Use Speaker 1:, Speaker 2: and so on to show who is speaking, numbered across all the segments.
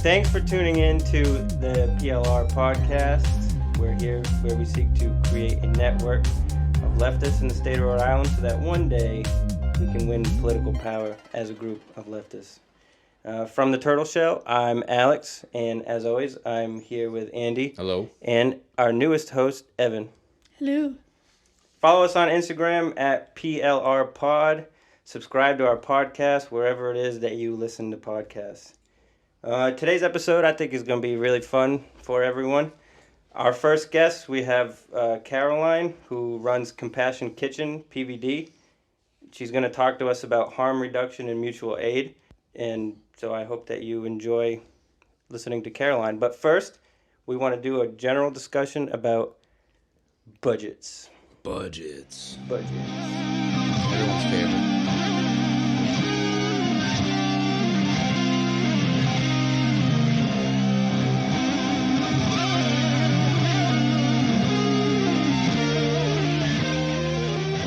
Speaker 1: Thanks for tuning in to the PLR podcast. We're here where we seek to create a network of leftists in the state of Rhode Island so that one day we can win political power as a group of leftists. From the Turtle Shell, I'm Alex, and as always, I'm here with Andy.
Speaker 2: Hello.
Speaker 1: And our newest host, Evan.
Speaker 3: Hello.
Speaker 1: Follow us on Instagram at PLR Pod. Subscribe to our podcast wherever it is that you listen to podcasts. Today's episode, I think, is going to be really fun for everyone. Our first guest, we have Caroline, who runs Compassion Kitchen, PVD. She's going to talk to us about harm reduction and mutual aid. And so I hope that you enjoy listening to Caroline. But first, we want to do a general discussion about budgets.
Speaker 2: Budgets.
Speaker 1: Everyone's
Speaker 2: favorite.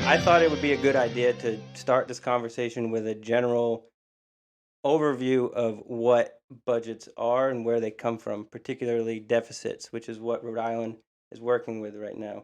Speaker 1: I thought it would be a good idea to start this conversation with a general overview of what budgets are and where they come from, particularly deficits, which is what Rhode Island is working with right now.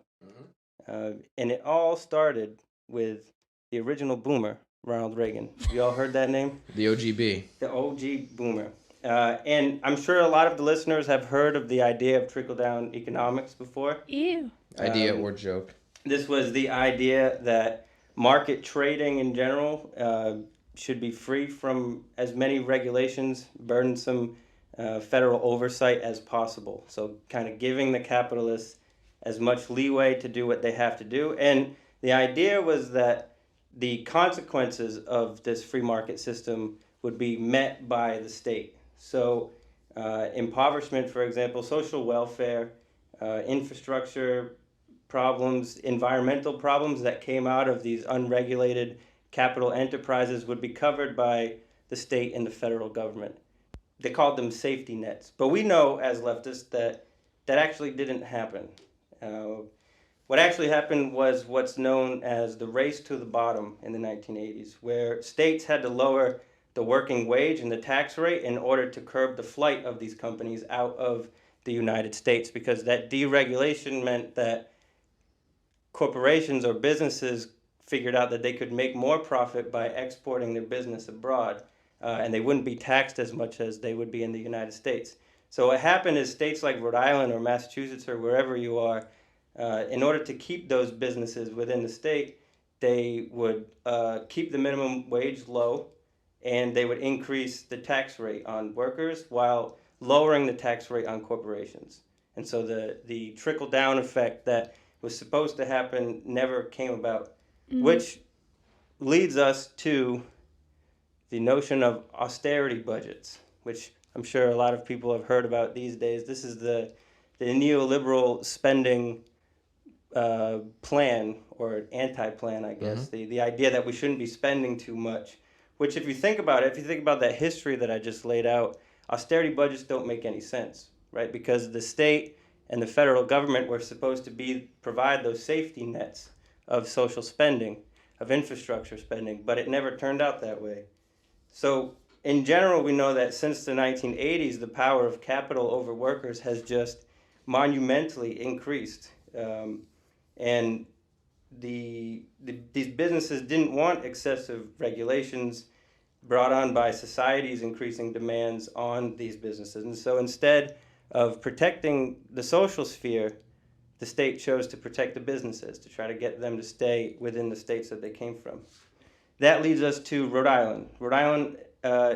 Speaker 1: And it all started with the original boomer, Ronald Reagan. You all heard that name?
Speaker 2: The OGB.
Speaker 1: The OG boomer. And I'm sure a lot of the listeners have heard of the idea of trickle-down economics before.
Speaker 3: Ew.
Speaker 2: Idea or joke?
Speaker 1: This was the idea that market trading in general should be free from as many regulations, burdensome federal oversight as possible. So kind of giving the capitalists as much leeway to do what they have to do. And the idea was that the consequences of this free market system would be met by the state. So impoverishment, for example, social welfare, infrastructure problems, environmental problems that came out of these unregulated capital enterprises would be covered by the state and the federal government. They called them safety nets. But we know as leftists that that actually didn't happen. What actually happened was what's known as the race to the bottom in the 1980s, where states had to lower the working wage and the tax rate in order to curb the flight of these companies out of the United States, because that deregulation meant that corporations or businesses figured out that they could make more profit by exporting their business abroad, and they wouldn't be taxed as much as they would be in the United States. So what happened is states like Rhode Island or Massachusetts or wherever you are, in order to keep those businesses within the state, they would keep the minimum wage low, and they would increase the tax rate on workers while lowering the tax rate on corporations. And so the trickle-down effect that was supposed to happen never came about, which leads us to the notion of austerity budgets, which I'm sure a lot of people have heard about these days. This is the neoliberal spending plan, or anti-plan, I guess, the idea that we shouldn't be spending too much, which if you think about it, if you think about that history that I just laid out, austerity budgets don't make any sense, right? Because the state and the federal government were supposed to provide those safety nets of social spending, of infrastructure spending, but it never turned out that way. So in general, we know that since the 1980s, the power of capital over workers has just monumentally increased. And these businesses didn't want excessive regulations brought on by society's increasing demands on these businesses. And so instead of protecting the social sphere, the state chose to protect the businesses, to try to get them to stay within the states that they came from. That leads us to Rhode Island. Rhode Island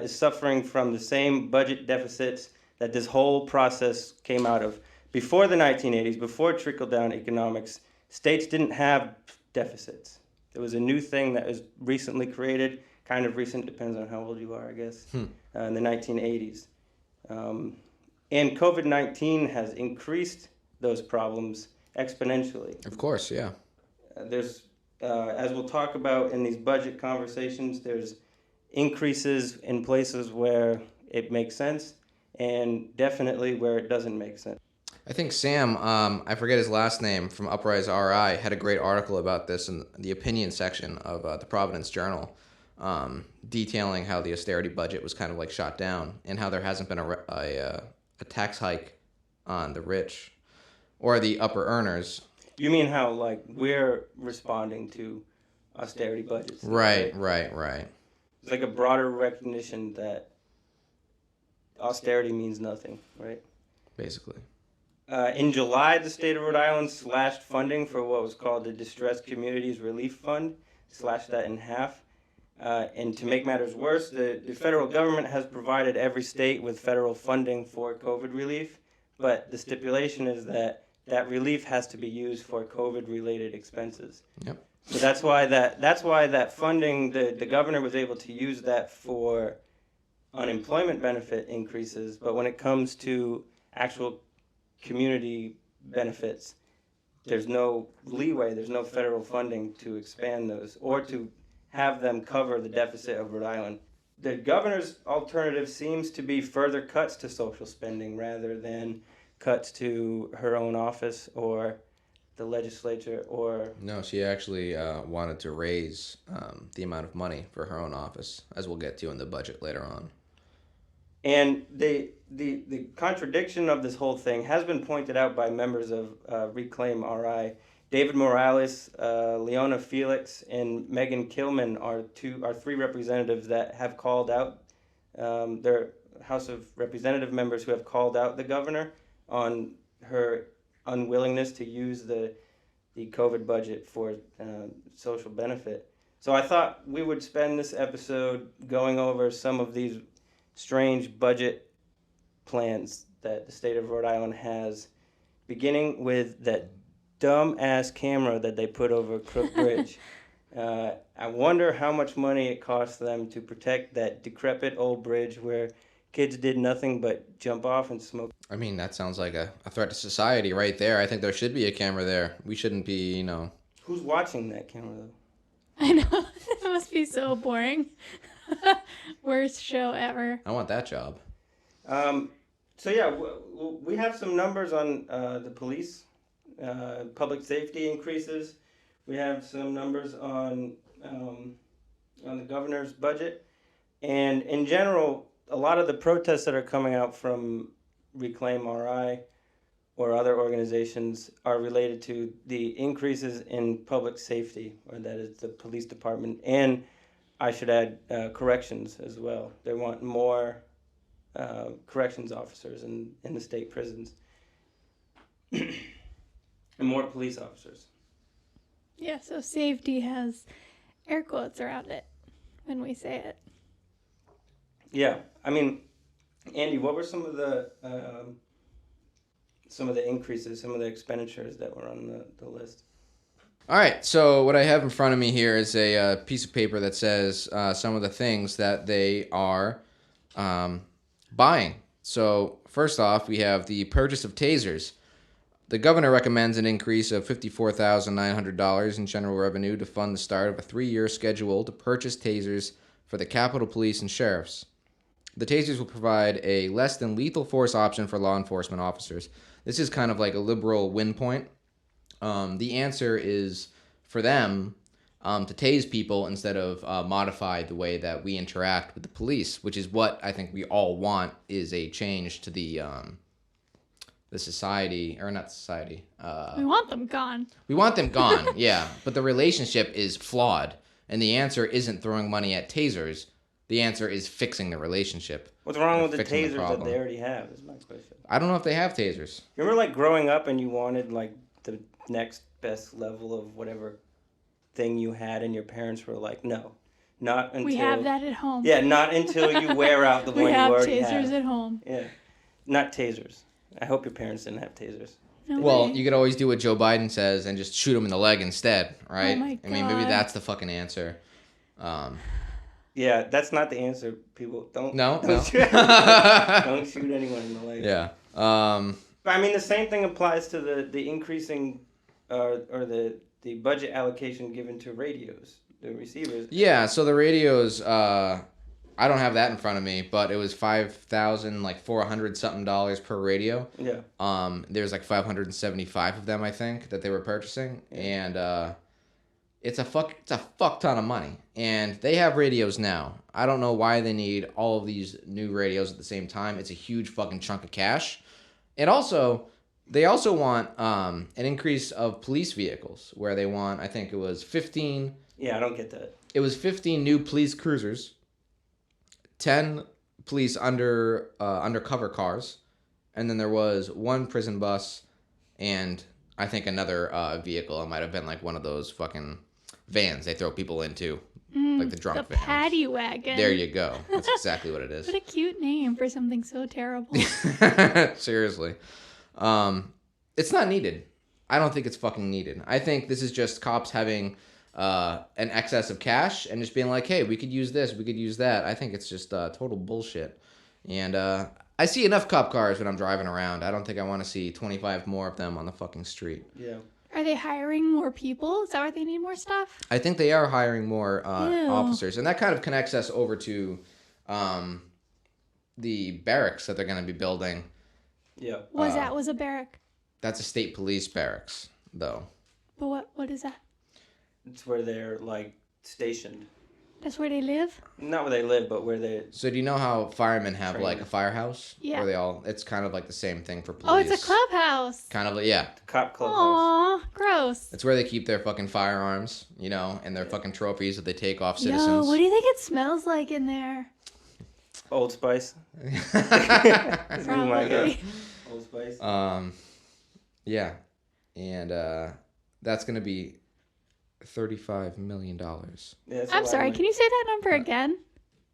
Speaker 1: is suffering from the same budget deficits that this whole process came out of. Before the 1980s, before trickle-down economics, states didn't have deficits. It was a new thing that was recently created, kind of recent, depends on how old you are, I guess, in the 1980s. And COVID-19 has increased those problems exponentially.
Speaker 2: Of course, yeah.
Speaker 1: There's, as we'll talk about in these budget conversations, there's increases in places where it makes sense and definitely where it doesn't make sense.
Speaker 2: I think Sam, I forget his last name, from Uprise RI, had a great article about this in the opinion section of the Providence Journal. detailing how the austerity budget was kind of like shot down and how there hasn't been a tax hike on the rich or the upper earners.
Speaker 1: You mean how like we're responding to austerity budgets?
Speaker 2: Right.
Speaker 1: It's like a broader recognition that austerity means nothing, right?
Speaker 2: Basically.
Speaker 1: In July, the state of Rhode Island slashed funding for what was called the Distressed Communities Relief Fund, slashed that in half. And to make matters worse, the federal government has provided every state with federal funding for COVID relief, but the stipulation is that relief has to be used for COVID-related expenses.
Speaker 2: Yep.
Speaker 1: So that's why that funding, the governor was able to use that for unemployment benefit increases, but when it comes to actual community benefits, there's no leeway, there's no federal funding to expand those or to have them cover the deficit of Rhode Island. The governor's alternative seems to be further cuts to social spending rather than cuts to her own office or the legislature or...
Speaker 2: No, she actually wanted to raise the amount of money for her own office, as we'll get to in the budget later on.
Speaker 1: And the contradiction of this whole thing has been pointed out by members of Reclaim RI. David Morales, Leona Felix, and Megan Kilman are three representatives that have called out. They're House of Representative members who have called out the governor on her unwillingness to use the COVID budget for social benefit. So I thought we would spend this episode going over some of these strange budget plans that the state of Rhode Island has, beginning with that dumb-ass camera that they put over Crook Bridge. I wonder how much money it costs them to protect that decrepit old bridge where kids did nothing but jump off and smoke.
Speaker 2: I mean, that sounds like a threat to society right there. I think there should be a camera there. We shouldn't be,
Speaker 1: Who's watching that camera, though?
Speaker 3: I know. It must be so boring. Worst show ever.
Speaker 2: I want that job.
Speaker 1: So yeah, we have some numbers on the police, public safety increases. We have some numbers on the governor's budget, and in general, a lot of the protests that are coming out from Reclaim RI or other organizations are related to the increases in public safety, or that is the police department, and I should add corrections as well. They want more corrections officers in the state prisons and more police officers.
Speaker 3: Yeah, so safety has air quotes around it when we say it.
Speaker 1: Yeah, I mean, Andy, what were some of the increases, some of the expenditures that were on the list?
Speaker 2: All right, so what I have in front of me here is a piece of paper that says some of the things that they are buying. So first off, we have the purchase of tasers. The governor recommends an increase of $54,900 in general revenue to fund the start of a 3-year schedule to purchase tasers for the Capitol Police and sheriffs. The tasers will provide a less than lethal force option for law enforcement officers. This is kind of like a liberal win point. The answer is for them to tase people instead of modify the way that we interact with the police, which is what I think we all want, is a change to the society, or not society.
Speaker 3: We want them gone.
Speaker 2: We want them gone, yeah. But the relationship is flawed, and the answer isn't throwing money at tasers. The answer is fixing the relationship.
Speaker 1: What's wrong with the tasers that they already have, is my question.
Speaker 2: I don't know if they have tasers.
Speaker 1: You remember, like, growing up and you wanted, like, the next best level of whatever thing you had, and your parents were like, no, not until...
Speaker 3: We have that at home.
Speaker 1: Yeah, not until you wear out the one you already have.
Speaker 3: We have tasers at home.
Speaker 1: Yeah, not tasers. I hope your parents didn't have tasers.
Speaker 3: No
Speaker 2: Well,
Speaker 3: way.
Speaker 2: you could always do what Joe Biden says and just shoot him in the leg instead, right?
Speaker 3: Oh my
Speaker 2: I mean, maybe
Speaker 3: God.
Speaker 2: that's the fucking answer.
Speaker 1: Yeah, that's not the answer, people. Don't
Speaker 2: No?
Speaker 1: shoot, don't shoot anyone in the leg.
Speaker 2: Yeah.
Speaker 1: But I mean, the same thing applies to the increasing or the budget allocation given to radios, the receivers.
Speaker 2: Yeah, so the radios, I don't have that in front of me, but it was $5,400 something per radio.
Speaker 1: Yeah.
Speaker 2: There's like 575 of them, I think, that they were purchasing, and it's a fuck ton of money. And they have radios now. I don't know why they need all of these new radios at the same time. It's a huge fucking chunk of cash. And also, they also want an increase of police vehicles, where they want, I think it was 15.
Speaker 1: Yeah, I don't get that.
Speaker 2: It was 15 new police cruisers, 10 police undercover cars, and then there was one prison bus, and I think another vehicle. It might have been like one of those fucking vans they throw people into, like the drunk
Speaker 3: The
Speaker 2: vans.
Speaker 3: paddy wagon.
Speaker 2: There you go. That's exactly what it is.
Speaker 3: What a cute name for something so terrible.
Speaker 2: Seriously. It's not needed. I don't think it's fucking needed. I think this is just cops having an excess of cash and just being like, hey, we could use this, we could use that. I think it's just total bullshit. And I see enough cop cars when I'm driving around. I don't think I want to see 25 more of them on the fucking street.
Speaker 1: Yeah.
Speaker 3: Are they hiring more people? Is that why they need more stuff?
Speaker 2: I think they are hiring more officers. And that kind of connects us over to the barracks that they're going to be building.
Speaker 1: Yeah.
Speaker 3: Was a barrack.
Speaker 2: That's a state police barracks, though.
Speaker 3: But what is that?
Speaker 1: It's where they're like stationed.
Speaker 3: That's where they live?
Speaker 1: Not where they live, but where they.
Speaker 2: So do you know how firemen have
Speaker 1: Train.
Speaker 2: like a firehouse?
Speaker 3: Yeah.
Speaker 2: Where it's kind of like the same thing for police.
Speaker 3: Oh, it's a clubhouse.
Speaker 2: Kind of, yeah.
Speaker 1: Cop clubhouse.
Speaker 3: Aw, gross.
Speaker 2: It's where they keep their fucking firearms, and their fucking trophies that they take off citizens.
Speaker 3: Yo, what do you think it smells like in there?
Speaker 1: Old Spice. Oh my
Speaker 3: Probably.
Speaker 1: God. Old Spice.
Speaker 2: Yeah. And that's going to be $35 million.
Speaker 1: Yeah, that's a
Speaker 3: I'm
Speaker 1: lot
Speaker 3: sorry,
Speaker 1: of
Speaker 3: can you say that number again?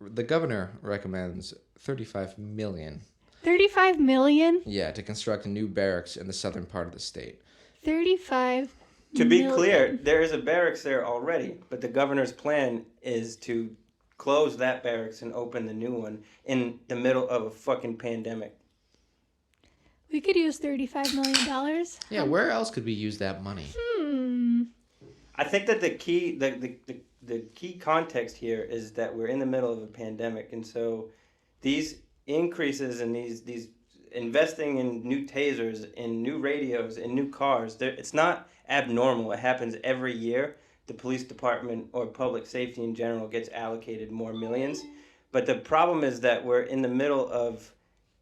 Speaker 2: The governor recommends $35 million.
Speaker 3: 35 million?
Speaker 2: Yeah, to construct a new barracks in the southern part of the state.
Speaker 3: 35
Speaker 1: To be
Speaker 3: million.
Speaker 1: clear, there is a barracks there already, but the governor's plan is to close that barracks and open the new one in the middle of a fucking pandemic.
Speaker 3: We could use $35 million.
Speaker 2: Yeah, where else could we use that money?
Speaker 1: I think that the key context here is that we're in the middle of a pandemic, and so these increases in these investing in new tasers, in new radios, in new cars, it's not abnormal. It happens every year. The police department or public safety in general gets allocated more millions. But the problem is that we're in the middle of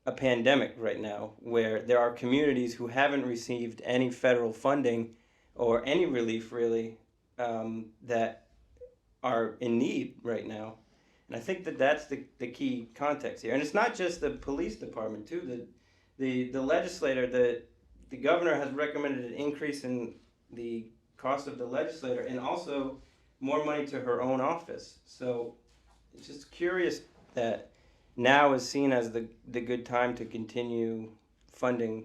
Speaker 1: a pandemic right now where there are communities who haven't received any federal funding or any relief really that are in need right now. And I think that that's the key context here. And it's not just the police department too. The legislator, the governor has recommended an increase in the cost of the legislator and also more money to her own office. So it's just curious that now is seen as the good time to continue funding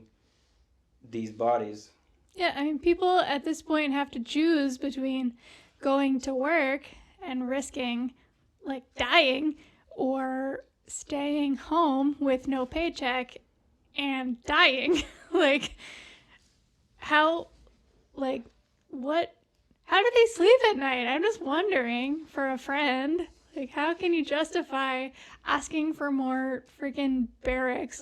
Speaker 1: these bodies.
Speaker 3: Yeah, I mean, people at this point have to choose between going to work and risking, like, dying or staying home with no paycheck and dying. How do they sleep at night? I'm just wondering for a friend. Like, how can you justify asking for more freaking barracks,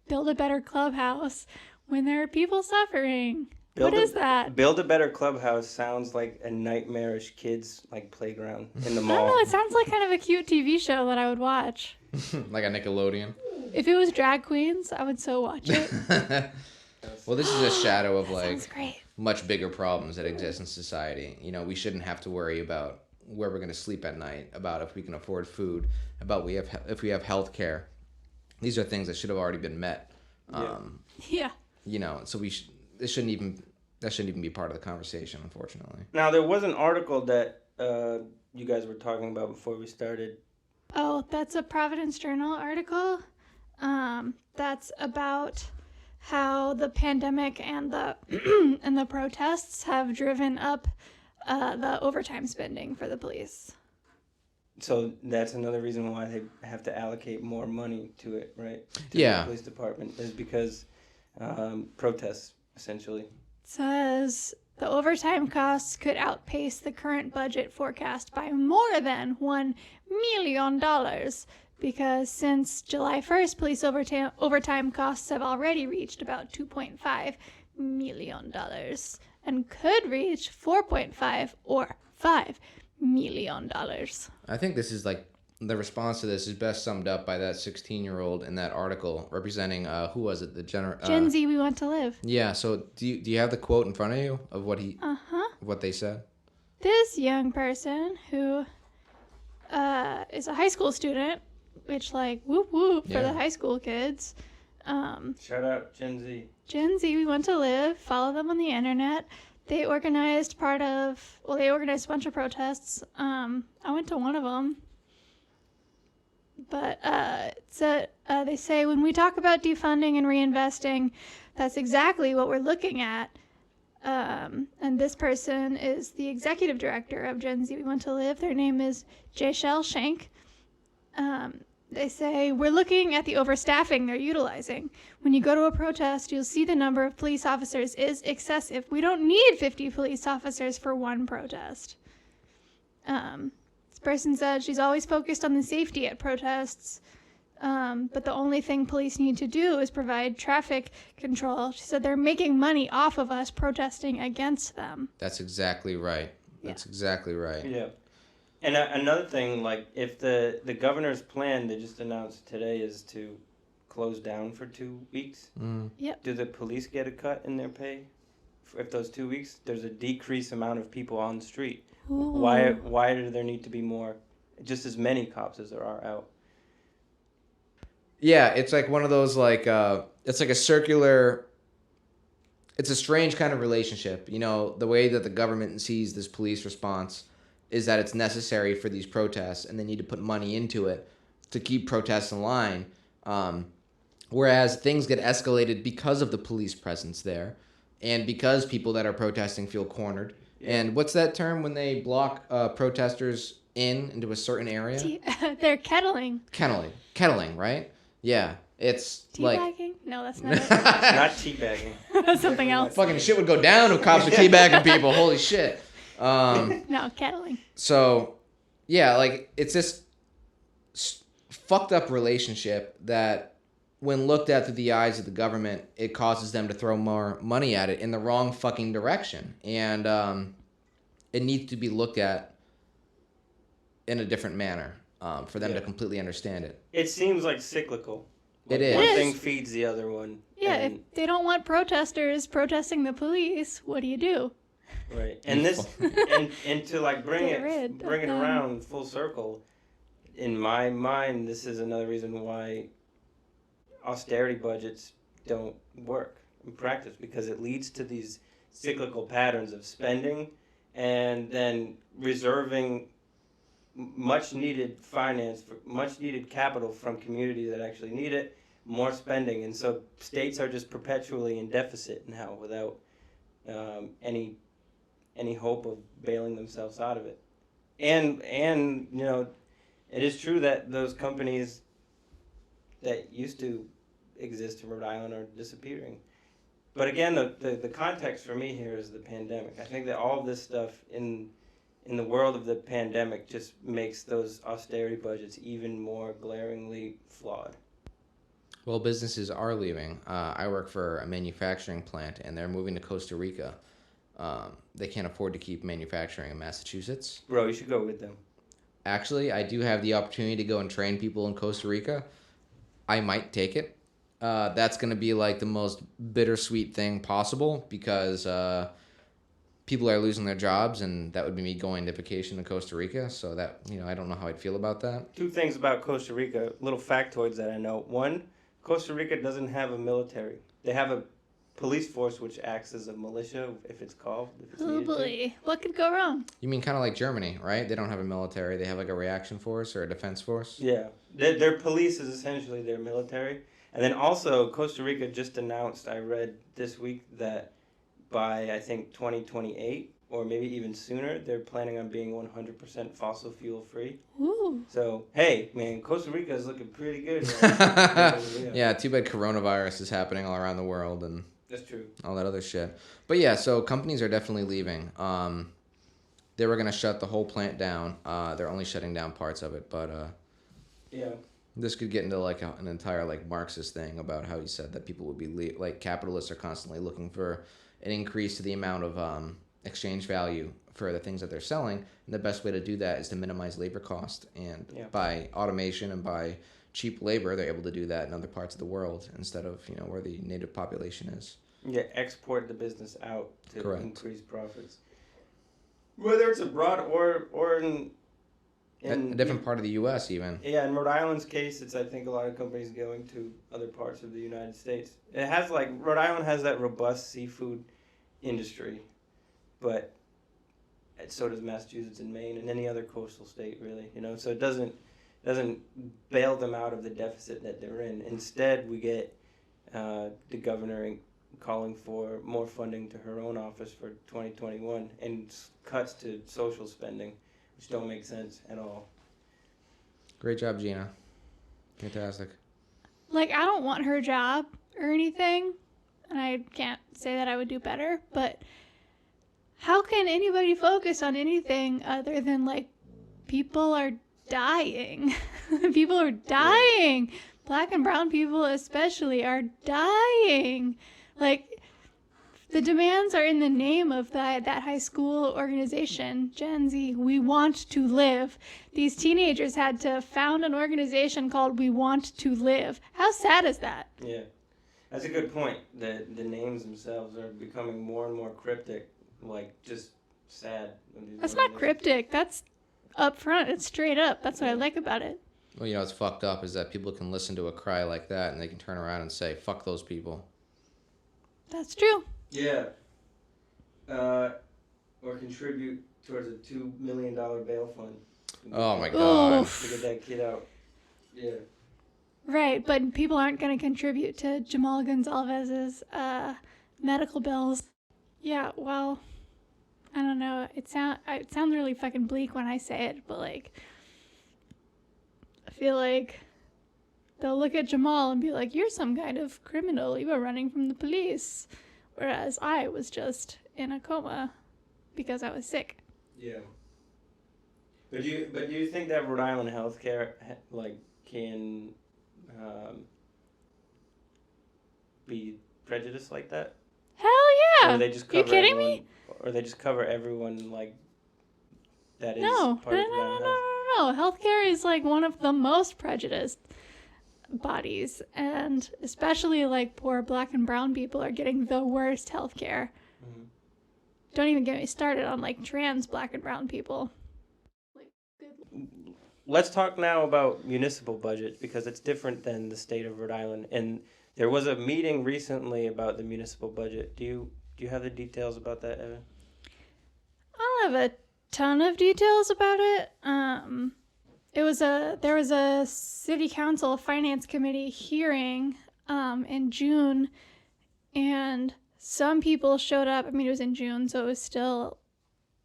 Speaker 3: build a better clubhouse when there are people suffering? What is that?
Speaker 1: Build a better clubhouse sounds like a nightmarish kids playground in the
Speaker 3: I
Speaker 1: mall.
Speaker 3: don't know. It sounds like kind of a cute TV show that I would watch.
Speaker 2: Like a Nickelodeon.
Speaker 3: If it was drag queens, I would so watch it.
Speaker 2: Well, this is a shadow of
Speaker 3: Sounds great.
Speaker 2: much bigger problems that exist in society. We shouldn't have to worry about where we're going to sleep at night, about if we can afford food, about if we have health care. These are things that should have already been met.
Speaker 3: Yeah.
Speaker 2: So that shouldn't even be part of the conversation, unfortunately.
Speaker 1: Now, there was an article that you guys were talking about before we started.
Speaker 3: Oh, that's a Providence Journal article. That's about how the pandemic and the and the protests have driven up the overtime spending for the police.
Speaker 1: So that's another reason why they have to allocate more money to it, right? To
Speaker 2: Yeah.
Speaker 1: the police department is because protests, essentially.
Speaker 3: It says the overtime costs could outpace the current budget forecast by more than $1 million because since July 1st, police overtime costs have already reached about $2.5 million and could reach $4.5 or $1.5 million.
Speaker 2: I think this is like the response to this is best summed up by that 16-year-old in that article representing who was it? The
Speaker 3: Gen Z, we want to live.
Speaker 2: Yeah. So do you have the quote in front of you of what they said?
Speaker 3: This young person who is a high school student, which like whoop whoop for the high school kids.
Speaker 1: Shout out Gen Z.
Speaker 3: Gen Z, we want to live. Follow them on the internet. They organized a bunch of protests. I went to one of them. But they say when we talk about defunding and reinvesting, that's exactly what we're looking at. And this person is the executive director of Gen Z We Want to Live. Their name is Jayshell Shank. They say, we're looking at the overstaffing they're utilizing. When you go to a protest, you'll see the number of police officers is excessive. We don't need 50 police officers for one protest. This person said she's always focused on the safety at protests, but the only thing police need to do is provide traffic control. She said they're making money off of us protesting against them.
Speaker 2: That's exactly right. That's exactly right.
Speaker 1: Yeah. And another thing, like if the governor's plan they just announced today is to close down for 2 weeks,
Speaker 3: Yep.
Speaker 1: do the police get a cut in their pay? If those 2 weeks, there's a decreased amount of people on the street.
Speaker 3: Ooh.
Speaker 1: Why do there need to be more, just as many cops as there are out?
Speaker 2: Yeah, it's like one of those like it's like a circular. It's a strange kind of relationship. You know, the way that the government sees this police response is that it's necessary for these protests, and they need to put money into it to keep protests in line. Whereas things get escalated because of the police presence there, and because people that are protesting feel cornered. Yeah. And what's that term when they block protesters into a certain area?
Speaker 3: They're kettling.
Speaker 2: Kettling, right? Yeah, it's like
Speaker 3: teabagging? No, that's not it.
Speaker 1: Not teabagging.
Speaker 3: That's something else.
Speaker 2: Fucking shit would go down if cops were teabagging people. Holy shit.
Speaker 3: No, kettling.
Speaker 2: So, yeah, like it's this fucked up relationship that when looked at through the eyes of the government, it causes them to throw more money at it in the wrong fucking direction. And it needs to be looked at in a different manner for them to completely understand it.
Speaker 1: It seems like cyclical.
Speaker 2: It is.
Speaker 1: One thing feeds the other one.
Speaker 3: Yeah, if they don't want protesters protesting the police, what do you do?
Speaker 1: Right. And this and to like bring it around full circle, in my mind, this is another reason why austerity budgets don't work in practice, because it leads to these cyclical patterns of spending and then reserving much needed finance, much needed capital from communities that actually need it, more spending. And so states are just perpetually in deficit now without any hope of bailing themselves out of it. And you know, it is true that those companies that used to exist in Rhode Island are disappearing. But again, the context for me here is the pandemic. I think that all of this stuff in the world of the pandemic just makes those austerity budgets even more glaringly flawed.
Speaker 2: Well, businesses are leaving. I work for a manufacturing plant, and they're moving to Costa Rica. They can't afford to keep manufacturing in Massachusetts.
Speaker 1: Bro, you should go with them.
Speaker 2: Actually, I do have the opportunity to go and train people in Costa Rica. I might take it. That's going to be like the most bittersweet thing possible, because people are losing their jobs, and that would be me going to vacation to Costa Rica. So that, you know, I don't know how I'd feel about that.
Speaker 1: Two things about Costa Rica, little factoids that I know. One, Costa Rica doesn't have a military. They have a police force which acts as a militia, if it's called. If it's
Speaker 3: Oh boy, what could go wrong?
Speaker 2: You mean kind of like Germany, right? They don't have a military. They have like a reaction force or a defense force.
Speaker 1: Yeah. Their police is essentially their military. And then also, Costa Rica just announced, I read this week, that by, I think, 2028, or maybe even sooner, they're planning on being 100% fossil fuel free.
Speaker 3: Ooh.
Speaker 1: So, hey, man, Costa Rica is looking pretty good.
Speaker 2: Yeah, too bad coronavirus is happening all around the world and
Speaker 1: that's true.
Speaker 2: All that other shit. But yeah, so companies are definitely leaving. They were going to shut the whole plant down. They're only shutting down parts of it, but
Speaker 1: yeah.
Speaker 2: This could get into like an entire like Marxist thing about how he said that people would be like capitalists are constantly looking for an increase to the amount of exchange value for the things that they're selling. And the best way to do that is to minimize labor cost. And by automation and by cheap labor, they're able to do that in other parts of the world instead of, where the native population is.
Speaker 1: Yeah, export the business out to
Speaker 2: Correct.
Speaker 1: increase profits. Whether it's abroad or in
Speaker 2: A different part of the U.S. even.
Speaker 1: Yeah, in Rhode Island's case, it's, I think, a lot of companies going to other parts of the United States. It has, Rhode Island has that robust seafood industry, but so does Massachusetts and Maine and any other coastal state, really, so it doesn't bail them out of the deficit that they're in. Instead, we get the governor calling for more funding to her own office for 2021 and cuts to social spending, which don't make sense at all.
Speaker 2: Great job, Gina. Fantastic.
Speaker 3: I don't want her job or anything, and I can't say that I would do better, but how can anybody focus on anything other than, people are dying? People are dying. Black and brown people especially are dying. The demands are in the name of that high school organization, GenZ. We want to live. These teenagers had to found an organization called We Want to Live. How sad is that?
Speaker 1: Yeah, that's a good point. The names themselves are becoming more and more cryptic, just sad.
Speaker 3: That's not cryptic. That's up front. It's straight up. That's what I like about it.
Speaker 2: Well, what's fucked up is that people can listen to a cry like that and they can turn around and say, fuck those people.
Speaker 3: That's true.
Speaker 1: Yeah. Or contribute towards a $2 million bail fund.
Speaker 2: Oh my God.
Speaker 3: Oof.
Speaker 1: To get that kid out. Yeah.
Speaker 3: Right, but people aren't going to contribute to Jamal Gonzalez's medical bills. Yeah, well, I don't know. It sounds really fucking bleak when I say it, but I feel like they'll look at Jamal and be like, "You're some kind of criminal. You were running from the police," whereas I was just in a coma because I was sick.
Speaker 1: Yeah. But do you think that Rhode Island healthcare can be prejudiced like that?
Speaker 3: Hell yeah!
Speaker 1: Or they just
Speaker 3: You
Speaker 1: cover
Speaker 3: kidding
Speaker 1: everyone,
Speaker 3: me?
Speaker 1: Or they just cover everyone that is
Speaker 3: No.
Speaker 1: part of Rhode Island Health?
Speaker 3: Healthcare is one of the most prejudiced bodies, and especially poor black and brown people are getting the worst healthcare.
Speaker 1: Mm-hmm.
Speaker 3: Don't even get me started on trans black and brown people.
Speaker 1: Let's talk now about municipal budget because it's different than the state of Rhode Island. And there was a meeting recently about the municipal budget. Do you have the details about that, Evan?
Speaker 3: I don't have a ton of details about it. There was a city council finance committee hearing in June, and some people showed up. I mean, it was in June, so it was still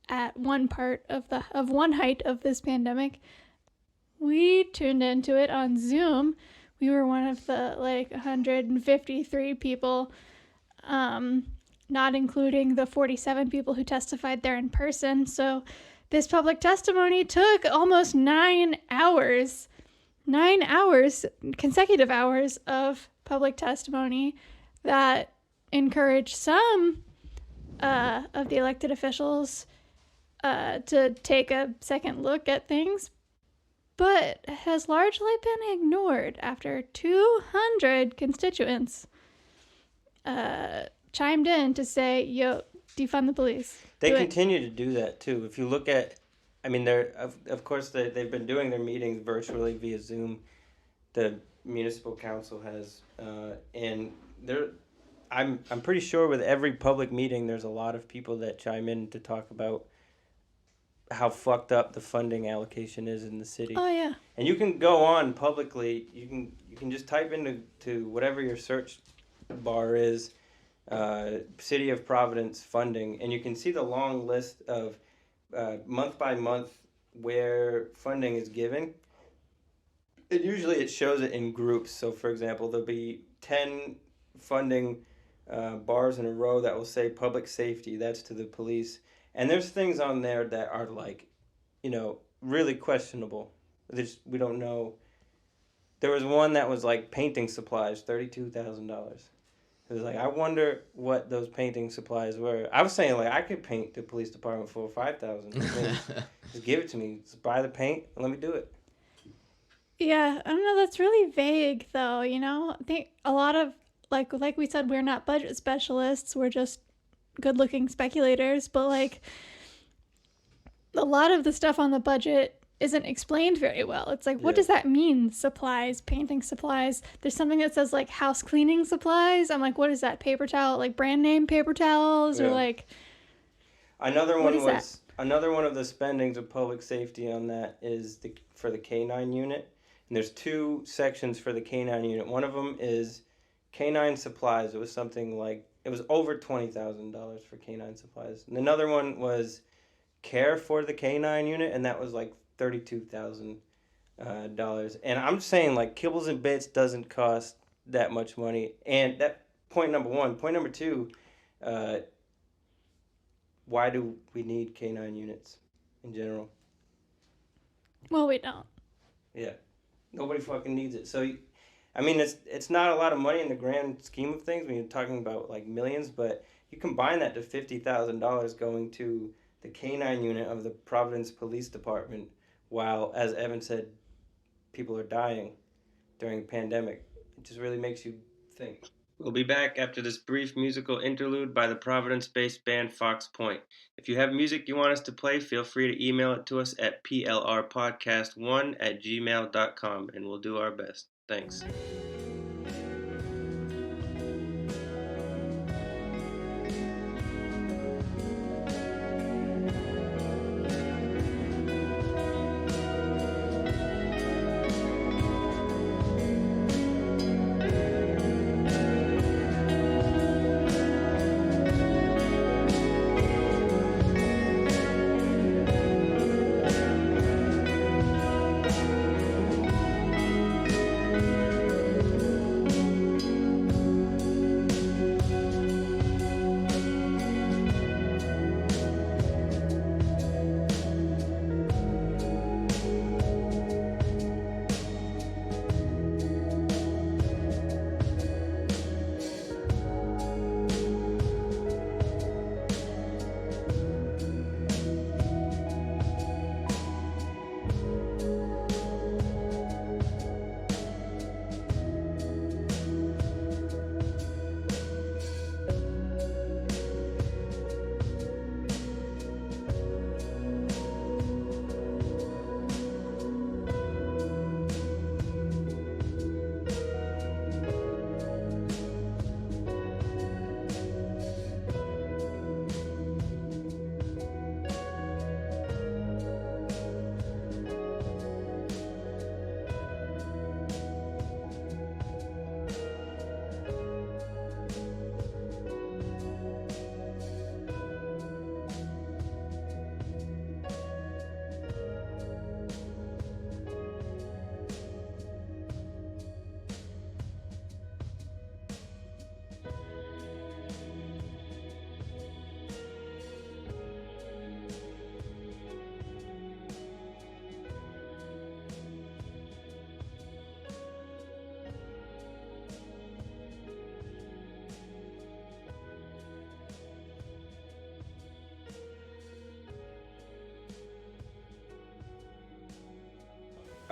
Speaker 3: at one part of one height of this pandemic. We tuned into it on Zoom. We were one of the 153 people, not including the 47 people who testified there in person. So this public testimony took almost 9 hours. 9 hours, consecutive hours of public testimony that encouraged some of the elected officials to take a second look at things, but has largely been ignored after 200 constituents chimed in to say, yo, defund the police.
Speaker 1: They continue to do that, too. If you look at, of course, they've been doing their meetings virtually via Zoom. The municipal council has, and I'm pretty sure with every public meeting, there's a lot of people that chime in to talk about how fucked up the funding allocation is in the city.
Speaker 3: Oh yeah.
Speaker 1: And you can go on publicly. You can just type into whatever your search bar is, City of Providence funding, and you can see the long list of month by month where funding is given. And usually it shows it in groups. So for example, there'll be 10 funding bars in a row that will say public safety. That's to the police. And there's things on there that are really questionable. We don't know. There was one that was painting supplies, $32,000. It was like, I wonder what those painting supplies were. I was saying, like, I could paint the police department for 5,000. Just give it to me. Just buy the paint and let me do it.
Speaker 3: Yeah, I don't know. That's really vague, though. I think a lot of like we said, we're not budget specialists. We're just good-looking speculators. But like a lot of the stuff on the budget isn't explained very well. It's like, what does that mean? Supplies, painting supplies. There's something that says like house cleaning supplies. I'm like, what is that? Paper towel, like brand name paper towels, or like.
Speaker 1: Another one of the spendings of public safety on that is for the K9 unit. And there's two sections for the K9 unit. One of them is K9 supplies. It was something like, it was over $20,000 for K9 supplies. And another one was care for the K9 unit, and that was like $32,000. And I'm saying, like, kibbles and bits doesn't cost that much money. And that point number one. Point number two, why do we need K9 units in general?
Speaker 3: Well, we don't.
Speaker 1: Yeah. Nobody fucking needs it. So, I mean, it's not a lot of money in the grand scheme of things when you're talking about like millions, but you combine that to $50,000 going to the K9 unit of the Providence Police Department, while, as Evan said, people are dying during a pandemic. It just really makes you think. We'll be back after this brief musical interlude by the Providence-based band Fox Point. If you have music you want us to play, feel free to email it to us at plrpodcast1@gmail.com, and we'll do our best. Thanks.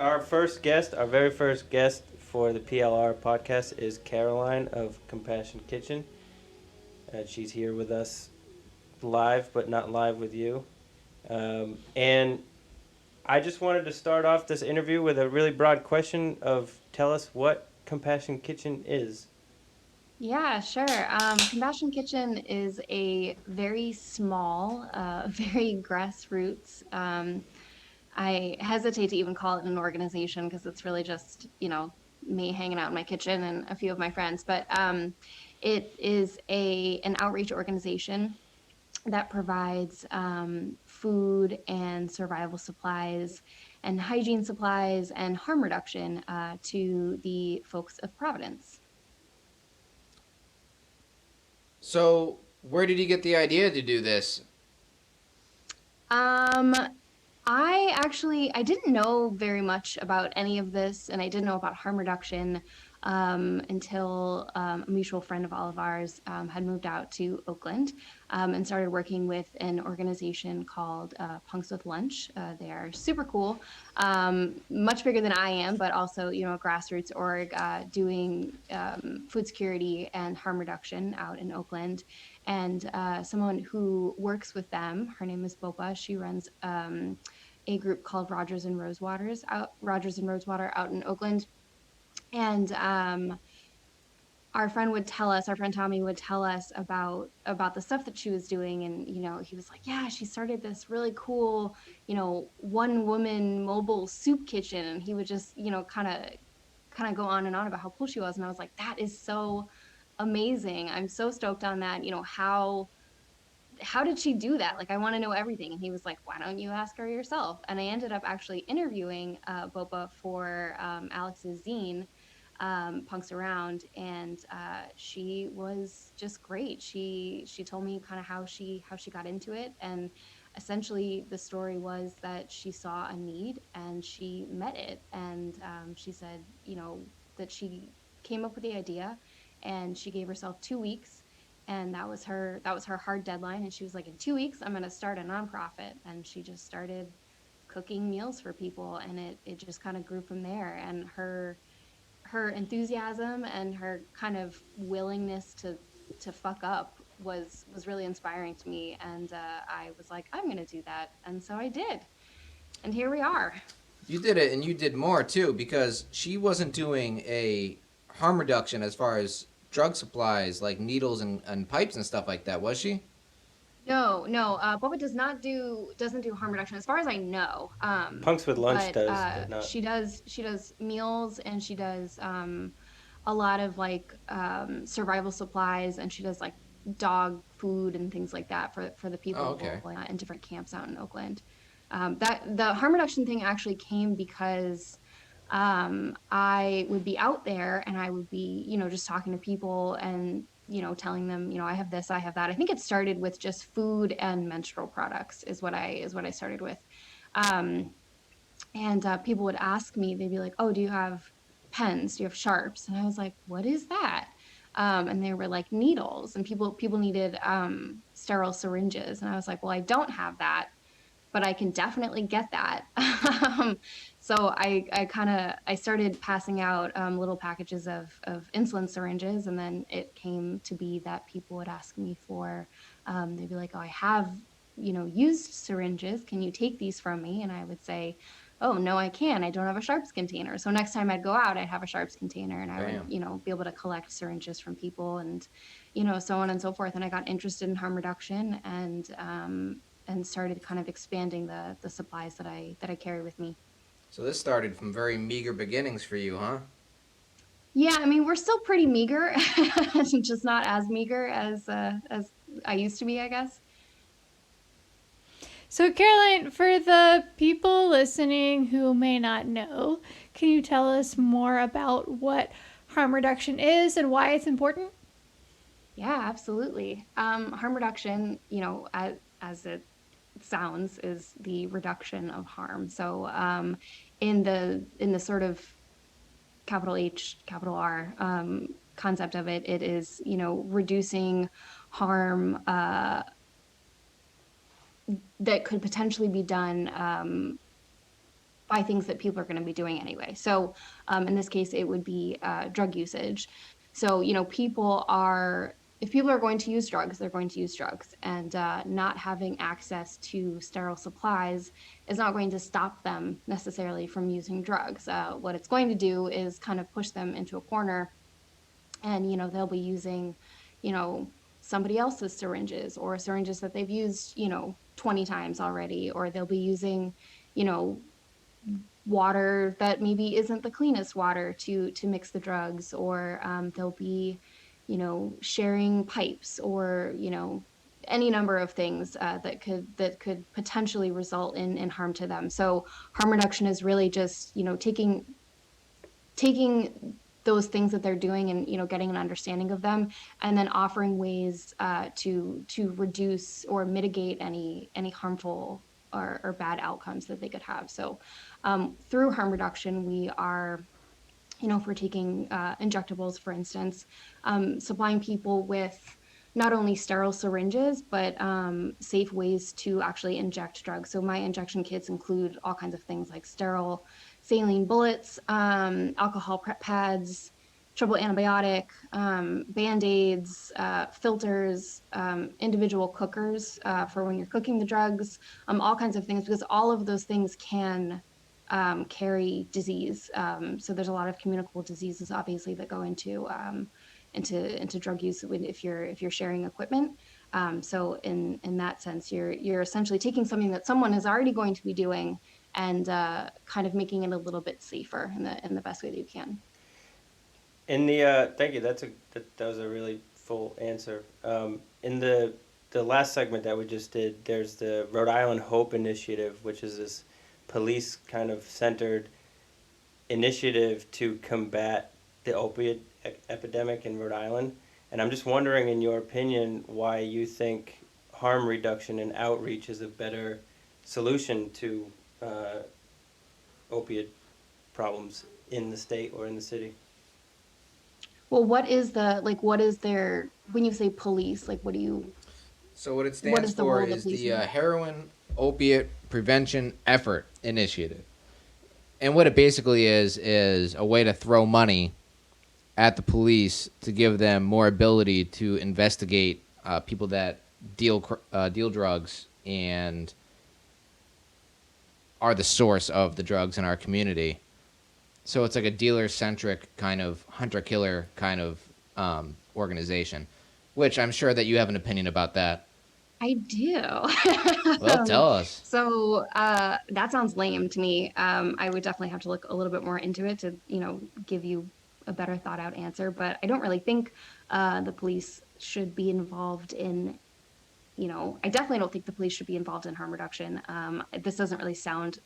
Speaker 1: Our very first guest for the PLR podcast is Caroline of Compassion Kitchen. She's here with us live, but not live with you. And I just wanted to start off this interview with a really broad question of, tell us what Compassion Kitchen is.
Speaker 4: Yeah, sure. Compassion Kitchen is a very small, very grassroots. I hesitate to even call it an organization because it's really just, me hanging out in my kitchen and a few of my friends. But it is an outreach organization that provides food and survival supplies and hygiene supplies and harm reduction to the folks of Providence.
Speaker 2: So, where did you get the idea to do this?
Speaker 4: I didn't know very much about any of this, and I didn't know about harm reduction until a mutual friend of all of ours had moved out to Oakland and started working with an organization called Punks with Lunch. They are super cool, much bigger than I am, but also, you know, a grassroots org doing food security and harm reduction out in Oakland. And someone who works with them, her name is Bopa. She runs a group called Rogers and Rosewater out in Oakland. And our friend Tommy would tell us about the stuff that she was doing, and you know, he was like, yeah, she started this really cool, you know, one woman mobile soup kitchen, and he would just, you know, kind of go on and on about how cool she was, and I was like, that is so amazing. I'm so stoked on that. You know, how did she do that? Like, I want to know everything. And he was like, why don't you ask her yourself? And I ended up actually interviewing Bopa for Alex's zine, Punks Around, and she was just great. She told me kind of how she got into it, and essentially the story was that she saw a need and she met it, and she said, you know, that she came up with the idea, and she gave herself 2 weeks, and that was her hard deadline, and she was like, in 2 weeks I'm going to start a nonprofit, and she just started cooking meals for people, and it just kind of grew from there. And her enthusiasm and her kind of willingness to fuck up was really inspiring to me, and I was like, I'm going to do that, and so I did, and here we are.
Speaker 2: You did it, and you did more too, because she wasn't doing a harm reduction as far as drug supplies like needles and pipes and stuff like that, was she?
Speaker 4: No, no, Boba doesn't do harm reduction as far as I know.
Speaker 1: Punks with Lunch
Speaker 4: But
Speaker 1: does, but not.
Speaker 4: she does meals, and she does a lot of like survival supplies, and she does like dog food and things like that for the
Speaker 2: Oh,
Speaker 4: people
Speaker 2: okay.
Speaker 4: in different camps out in Oakland. That the harm reduction thing actually came because I would be out there, and I would be, you know, just talking to people, and you know, telling them, you know, I have this, I have that. I think it started with just food and menstrual products is what I started with. Um, and people would ask me, they'd be like, oh, do you have pens? Do you have sharps? And I was like, what is that? And they were like needles, and people needed sterile syringes. And I was like, well, I don't have that, but I can definitely get that. So I started passing out little packages of insulin syringes, and then it came to be that people would ask me for, they'd be like, oh, I have, you know, used syringes. Can you take these from me? And I would say, oh, no, I can. I don't have a sharps container. So next time I'd go out, I'd have a sharps container, and I would,
Speaker 2: Bam.
Speaker 4: you know, be able to collect syringes from people, and, you know, so on and so forth. And I got interested in harm reduction, and started kind of expanding the supplies that I carry with me.
Speaker 2: So this started from very meager beginnings for you, huh?
Speaker 4: Yeah, I mean, we're still pretty meager, just not as meager as I used to be, I guess.
Speaker 3: So, Caroline, for the people listening who may not know, can you tell us more about what harm reduction is and why it's important?
Speaker 4: Yeah, absolutely. Harm reduction, you know, as it sounds, is the reduction of harm. So, in the sort of capital H, capital R concept of it, it is, you know, reducing harm that could potentially be done by things that people are going to be doing anyway. So in this case, it would be drug usage. So, you know, if people are going to use drugs, they're going to use drugs. And not having access to sterile supplies is not going to stop them necessarily from using drugs. What it's going to do is kind of push them into a corner, and, you know, they'll be using, you know, somebody else's syringes, or syringes that they've used, you know, 20 times already, or they'll be using, you know, water that maybe isn't the cleanest water to mix the drugs, or they'll be, you know, sharing pipes, or, you know, any number of things that could potentially result in harm to them. So harm reduction is really just, you know, taking those things that they're doing, and, you know, getting an understanding of them, and then offering ways to reduce or mitigate any harmful or bad outcomes that they could have. So through harm reduction, we are if we're taking injectables, for instance, supplying people with not only sterile syringes, but safe ways to actually inject drugs. So my injection kits include all kinds of things like sterile saline bullets, alcohol prep pads, triple antibiotic, Band-Aids, filters, individual cookers for when you're cooking the drugs, all kinds of things, because all of those things can carry disease. So there's a lot of communicable diseases, obviously, that go into drug use if you're sharing equipment. So in that sense, you're essentially taking something that someone is already going to be doing and kind of making it a little bit safer in the best way that you can.
Speaker 1: In the thank you. That was a really full answer. In the last segment that we just did, there's the Rhode Island Hope Initiative, which is this police kind of centered initiative to combat the opiate epidemic in Rhode Island. And I'm just wondering, in your opinion, why you think harm reduction and outreach is a better solution to opiate problems in the state or in the city.
Speaker 4: Well, what is their, when you say police, like
Speaker 2: So what it
Speaker 4: what
Speaker 2: stands
Speaker 4: is the
Speaker 2: for
Speaker 4: role of the
Speaker 2: is
Speaker 4: police
Speaker 2: the
Speaker 4: in that?
Speaker 2: Heroin Opiate Prevention Effort Initiative. And what it basically is a way to throw money at the police to give them more ability to investigate people that deal drugs and are the source of the drugs in our community. So it's like a dealer-centric kind of hunter-killer kind of organization, which I'm sure that you have an opinion about that.
Speaker 4: I do.
Speaker 2: Well, tell us.
Speaker 4: So that sounds lame to me. I would definitely have to look a little bit more into it to, give you a better thought out answer. But I don't really think the police should be involved in, I definitely don't think the police should be involved in harm reduction. This doesn't really sound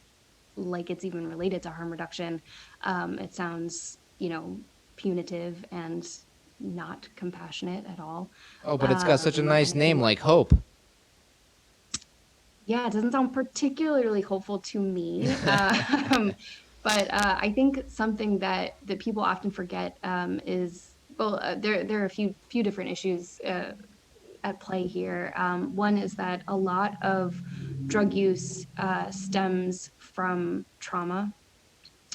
Speaker 4: like it's even related to harm reduction. It sounds, punitive and not compassionate at all.
Speaker 2: Oh, but it's got such a
Speaker 4: And
Speaker 2: nice
Speaker 4: I
Speaker 2: name,
Speaker 4: think
Speaker 2: like Hope.
Speaker 4: yeah, it doesn't sound particularly hopeful to me. But I think something that people often forget is, well, there are a few different issues at play here. One is that a lot of drug use stems from trauma.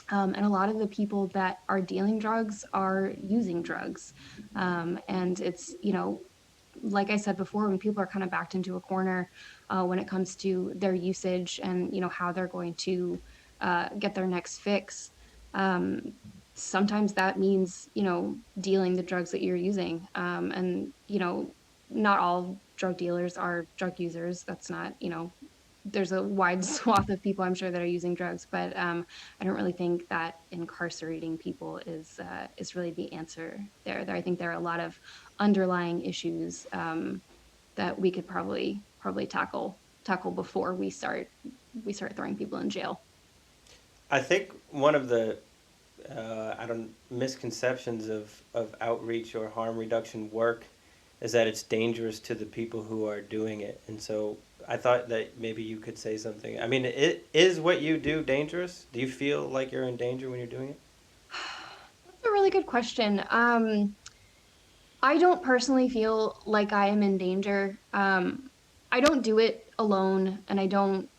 Speaker 4: And a lot of the people that are dealing drugs are using drugs. And it's, like I said before, when people are kind of backed into a corner when it comes to their usage and how they're going to get their next fix, sometimes that means dealing the drugs that you're using, and not all drug dealers are drug users. That's not there's a wide swath of people I'm sure that are using drugs, but I don't really think that incarcerating people is really the answer there. I think there are a lot of underlying issues that we could probably tackle before we start throwing people in jail.
Speaker 1: I think one of the I don't misconceptions of outreach or harm reduction work is that it's dangerous to the people who are doing it. And so I thought that maybe you could say something. I mean, is what you do dangerous? Do you feel like you're in danger when you're doing it?
Speaker 4: That's a really good question. I don't personally feel like I am in danger. I don't do it alone, and I don't,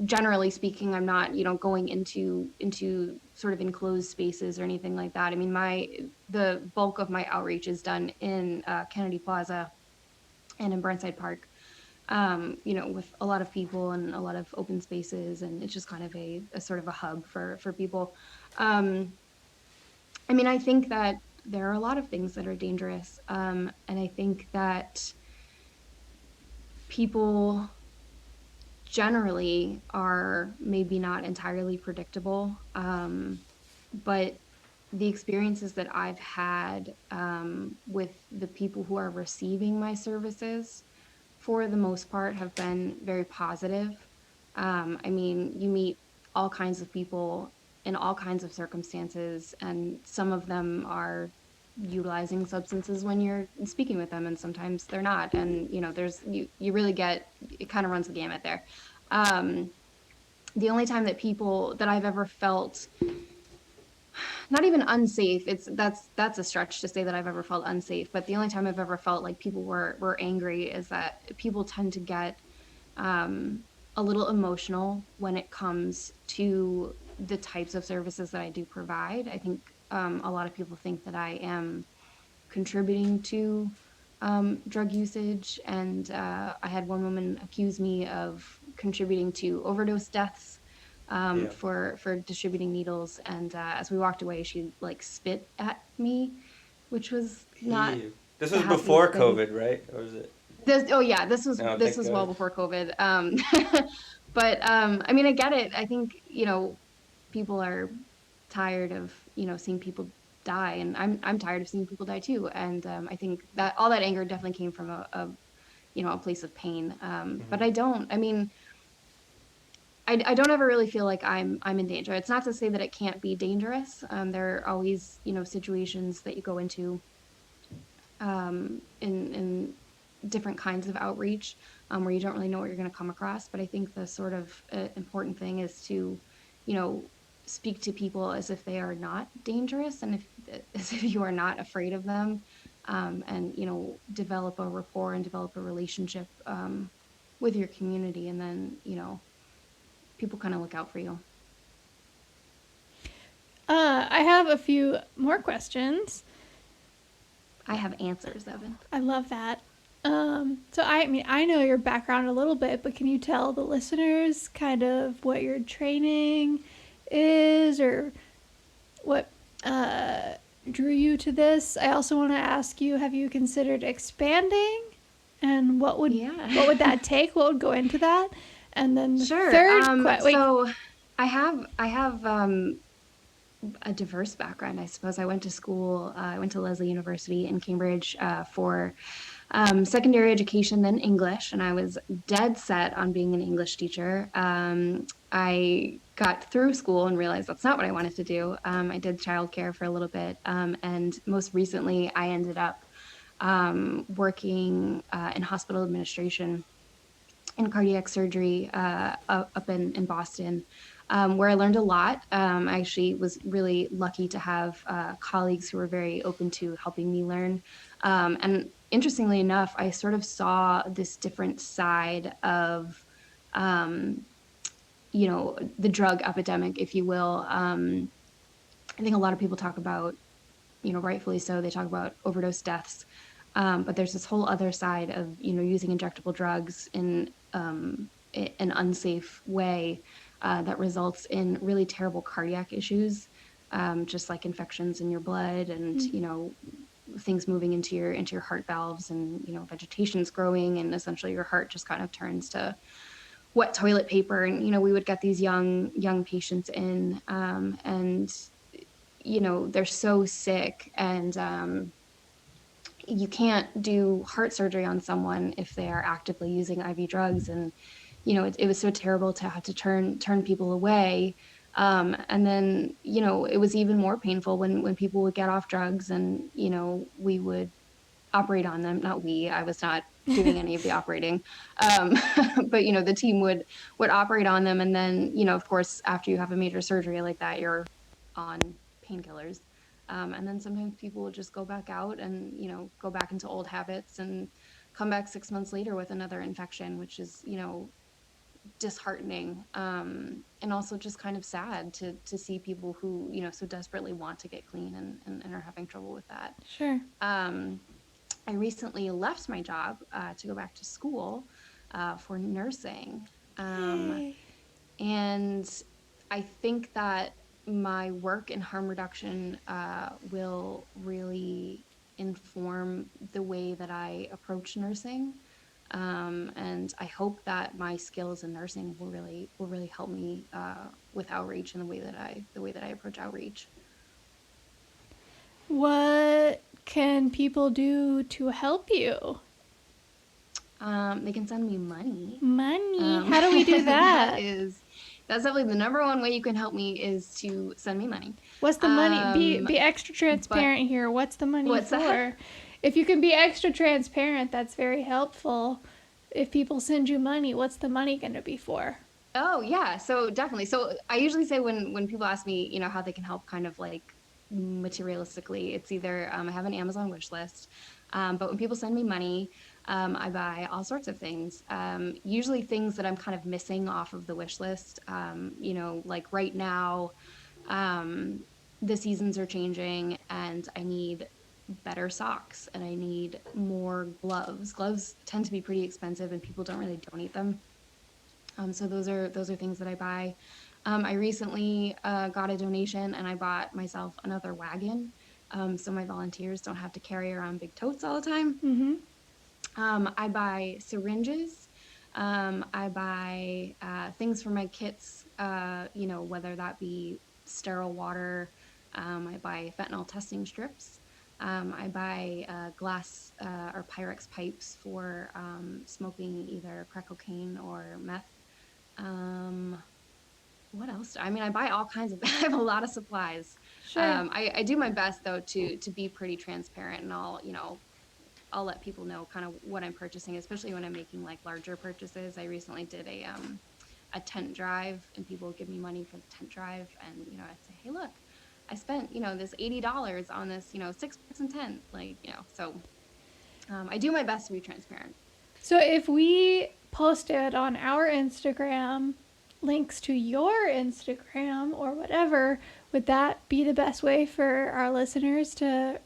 Speaker 4: generally speaking, I'm not, going into sort of enclosed spaces or anything like that. I mean, the bulk of my outreach is done in Kennedy Plaza and in Burnside Park, with a lot of people and a lot of open spaces, and it's just kind of a sort of a hub for people. I mean, I think that there are a lot of things that are dangerous, and I think that people generally are maybe not entirely predictable, but the experiences that I've had with the people who are receiving my services, for the most part, have been very positive. I mean, you meet all kinds of people in all kinds of circumstances, and some of them are utilizing substances when you're speaking with them, and sometimes they're not. And there's you really get, it kind of runs the gamut there. The only time that I've ever felt not even unsafe. That's a stretch to say that I've ever felt unsafe. But the only time I've ever felt like people were angry is that people tend to get a little emotional when it comes to the types of services that I do provide. I think a lot of people think that I am contributing to drug usage, and I had one woman accuse me of contributing to overdose deaths
Speaker 1: Yeah.
Speaker 4: for distributing needles. And as we walked away, she like spit at me, which was not
Speaker 1: Ew. This
Speaker 4: the
Speaker 1: was
Speaker 4: happiest
Speaker 1: before
Speaker 4: thing.
Speaker 1: COVID, right? Or was it?
Speaker 4: This, oh yeah,
Speaker 1: No,
Speaker 4: this
Speaker 1: thank
Speaker 4: was well
Speaker 1: God.
Speaker 4: before COVID. But I mean, I get it. I think, people are tired of, seeing people die, and I'm tired of seeing people die too. And I think that all that anger definitely came from a place of pain. But
Speaker 1: Hmm.
Speaker 4: I don't. I mean, I don't ever really feel like I'm in danger. It's not to say that it can't be dangerous. There are always, situations that you go into in different kinds of outreach, where you don't really know what you're going to come across. But I think the sort of important thing is to, you know, speak to people as if they are not dangerous, and if as if you are not afraid of them, and develop a rapport and develop a relationship with your community, and then people kind of look out for you.
Speaker 3: I have a few more questions.
Speaker 4: I have answers, Evan.
Speaker 3: I love that. So I mean, I know your background a little bit, but can you tell the listeners kind of what your training is, or what drew you to this? I also want to ask you, have you considered expanding, and what would
Speaker 4: Yeah.
Speaker 3: that take? What would go into that? And then the
Speaker 4: Sure.
Speaker 3: third wait,
Speaker 4: So I have a diverse background, I suppose. I went to school. I went to Lesley University in Cambridge for secondary education, then English, and I was dead set on being an English teacher. I got through school and realized that's not what I wanted to do. I did childcare for a little bit, and most recently, I ended up working in hospital administration in cardiac surgery up in Boston, where I learned a lot. I actually was really lucky to have colleagues who were very open to helping me learn. And interestingly enough, I sort of saw this different side of, um, the drug epidemic, if you will. I think a lot of people talk about, rightfully so, they talk about overdose deaths. But there's this whole other side of, using injectable drugs in an unsafe way that results in really terrible cardiac issues, just like infections in your blood, and things moving into your heart valves, and vegetation's growing, and essentially your heart just kind of turns to wet toilet paper. And we would get these young patients in, and they're so sick, and you can't do heart surgery on someone if they are actively using IV drugs. And it was so terrible to have to turn people away. And then it was even more painful when people would get off drugs, and we would operate on them. Not we, I was not doing any of the operating. um, but the team would operate on them, and then of course, after you have a major surgery like that, you're on painkillers. And then sometimes people would just go back out and go back into old habits, and come back 6 months later with another infection, which is disheartening, and also just kind of sad to see people who so desperately want to get clean, and are having trouble with that.
Speaker 3: sure.
Speaker 4: I recently left my job to go back to school for nursing. Um,
Speaker 3: Yay.
Speaker 4: and I think that my work in harm reduction will really inform the way that I approach nursing. And I hope that my skills in nursing will really help me with outreach, and the way that I approach outreach.
Speaker 3: What can people do to help you?
Speaker 4: They can send me money.
Speaker 3: Money. How do we do that?
Speaker 4: That's definitely the number one way you can help me, is to send me money.
Speaker 3: What's the money? Be extra
Speaker 4: But
Speaker 3: transparent here. What's the money
Speaker 4: what's
Speaker 3: for?
Speaker 4: that?
Speaker 3: If you can be extra transparent, that's very helpful. If people send you money, what's the money going to be for?
Speaker 4: Oh yeah, so definitely. So I usually say, when people ask me, how they can help, kind of like materialistically. It's either I have an Amazon wish list, but when people send me money, I buy all sorts of things. Usually things that I'm kind of missing off of the wish list. Like right now, um, the seasons are changing and I need better socks and I need more gloves. Gloves tend to be pretty expensive and people don't really donate them. So those are things that I buy. I recently got a donation and I bought myself another wagon, so my volunteers don't have to carry around big totes all the time.
Speaker 3: Mm-hmm.
Speaker 4: I buy syringes. I buy things for my kits, whether that be sterile water. I buy fentanyl testing strips. I buy glass or Pyrex pipes for smoking either crack cocaine or meth. Um, what else? I mean, I buy all kinds of. I have a lot of supplies.
Speaker 3: Sure.
Speaker 4: I do my best though to be pretty transparent, and I'll let people know kind of what I'm purchasing, especially when I'm making like larger purchases. I recently did a tent drive, and people give me money for the tent drive, and I'd say, hey, look, I spent this $80 on this 6-person tent, so I do my best to be transparent.
Speaker 3: So if we posted on our Instagram links to your Instagram or whatever, would that be the best way for our listeners to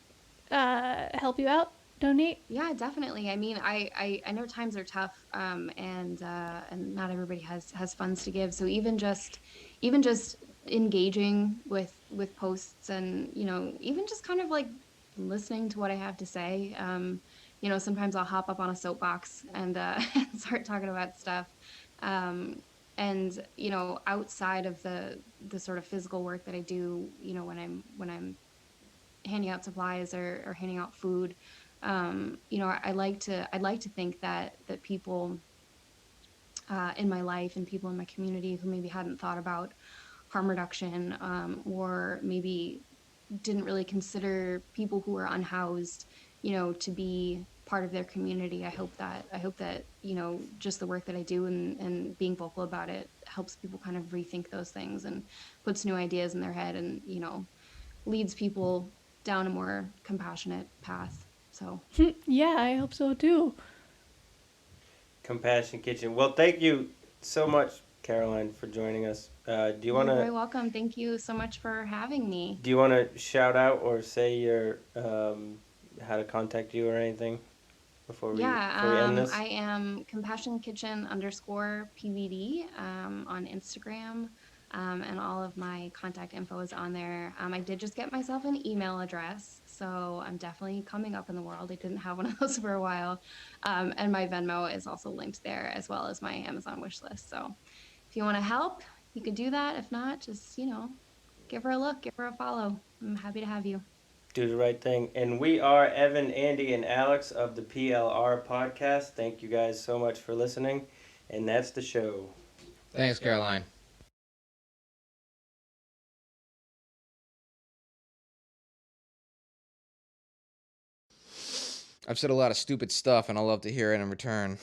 Speaker 3: help you out, donate?
Speaker 4: Yeah, definitely. I mean, I know times are tough, and not everybody has funds to give. So even just engaging with posts, and even just kind of like listening to what I have to say. Sometimes I'll hop up on a soapbox and and start talking about stuff. Um, and outside of the sort of physical work that I do, when I'm handing out supplies or handing out food. I'd like to think that people in my life and people in my community who maybe hadn't thought about harm reduction, or maybe didn't really consider people who are unhoused, to be part of their community. I hope that just the work that I do and being vocal about it helps people kind of rethink those things and puts new ideas in their head, and leads people down a more compassionate path. So
Speaker 3: Yeah, I hope so too.
Speaker 1: Compassion Kitchen. Well, thank you so much, Caroline, for joining us.
Speaker 4: you're very welcome. Thank you so much for having me.
Speaker 1: Do you want to shout out or say your how to contact you or anything before we end
Speaker 4: Yeah,
Speaker 1: this?
Speaker 4: I am Compassion Kitchen _ PVD on Instagram, and all of my contact info is on there. I did just get myself an email address, so I'm definitely coming up in the world. I didn't have one of those for a while, and my Venmo is also linked there, as well as my Amazon wish list. So if you want to help, you could do that. If not, just give her a look, give her a follow. I'm happy to have you.
Speaker 1: Do the right thing. And we are Evan, Andy, and Alex of the PLR podcast. Thank you guys so much for listening. And that's the show.
Speaker 2: Thanks, Caroline. I've said a lot of stupid stuff, and I'll love to hear it in return.